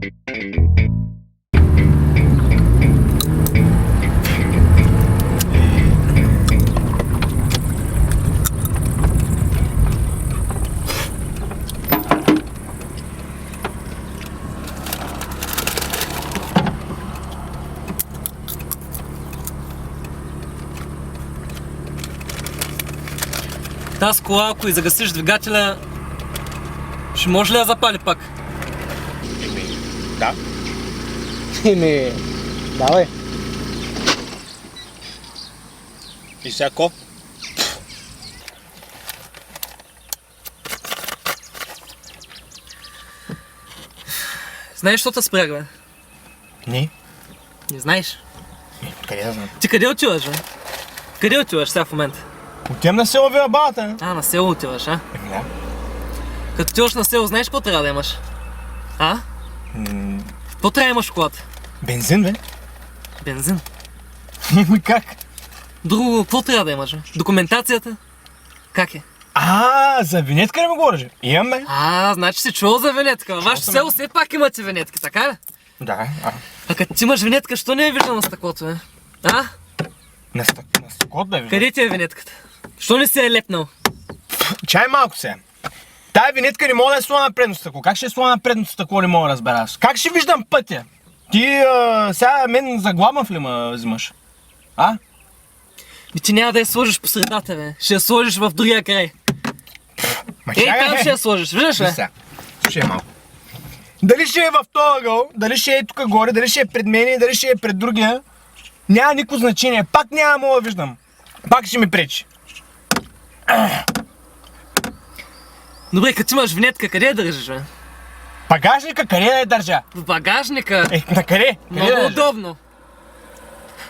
Тази кола, ако и загасиш двигателя, ще може ли да запали пак? Да. Давай. И всяко? Знаеш, що те спрях, бе? Не. Не знаеш? Къде да знам? Ти къде отиваш, бе? Къде отиваш сега в момента? Отивам на село Вилабата. На село отиваш, а? Да. Като отиваш на село, знаеш какво трябва да имаш? А? Какво трябва да имаш в колата? Бензин, бе? Бензин. Ами как? Друго, какво трябва да имаш, бе? Документацията? Как е? За винетка ли ме говориш? Имам, бе. Значи си чувал за винетка. Във вашето село все пак имате винетки, така ли? Да. А като ти имаш винетка, що не е виждал на стъклото, бе? А? На стъклото да виждам. Къде ти е винетката? Що не си е лепнал? Чай малко се. Тая винетка не мога да е слона на предното стъкло. Как ще е слона на предното стъкло, не мога да разбераш. Как ще виждам пътя? Ти сега мен за главав ли ме взимаш? Ти няма да я сложиш по средата, бе. Ще я сложиш в другия край. Там ще я сложиш, виждаш ли? Слушай малко. Дали ще е в този ъгъл, дали ще е тук горе, дали ще е пред мен, дали ще е пред другия, няма никакво значение. Пак няма мога да виждам. Пак ще ми пречи. Добре, като имаш винетка, къде я държиш, бе? Багажника къде да я държа? В багажника. На къде? Много удобно.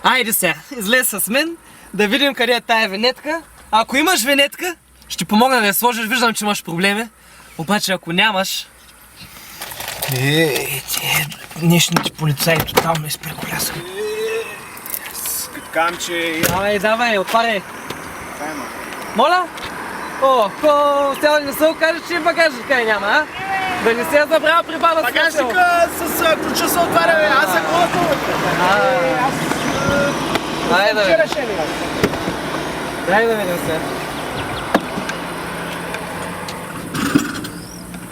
Айде сега, излез с мен, да видим къде е тая винетка. Ако имаш винетка, ще помогна да я сложиш. Виждам, че имаш проблеми. Обаче ако нямаш... Днешните полицаи тотално изпреколясаха. Камче... Давай, отваряй. Моля? Трябва да не се окаже, че багажника няма, а? Да не се е забравя при баба си. Багажника с ключа се отваря, бе. Аз за колата. Дай да видим. Дай да видим се.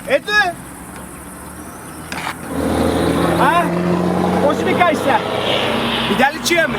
Ето е! Може ми кажеш сега? Видя ли, че имаме?